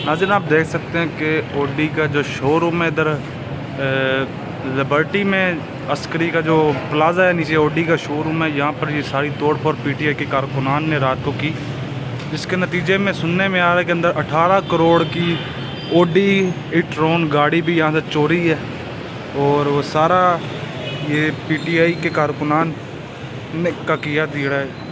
नाज़रीन आप देख सकते हैं कि ऑडी का जो शोरूम है इधर लिबर्टी में अस्करी का जो प्लाज़ा है नीचे ऑडी का शोरूम है। यहाँ पर ये सारी तोड़फोड़ पीटीआई के कारकुनान ने रात को की, जिसके नतीजे में सुनने में आ रहा है कि अंदर 18 करोड़ की ऑडी ई-ट्रॉन गाड़ी भी यहाँ से चोरी है। और वो सारा ये पीटीआई के कारकुनान ने का किया दीड़ा है।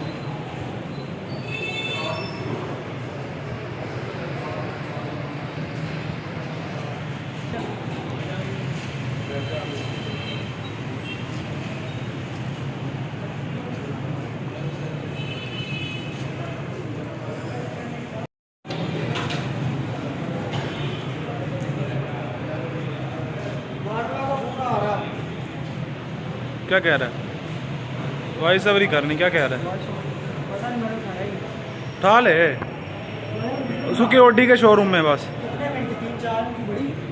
क्या कह रहा है भाई सबरी करनी, क्या कह रहा है? उठा ले उसकी ऑडी के शोरूम में बस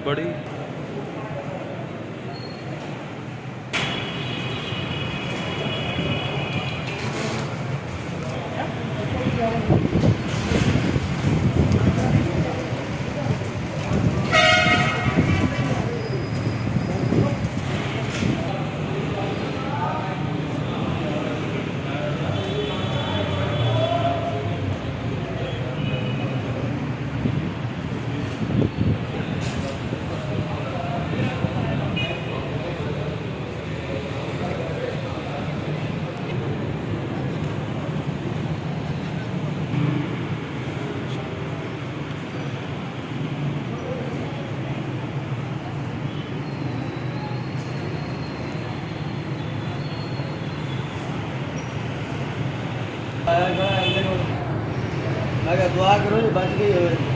बड़ी मैं दुआ करो बच गई हो।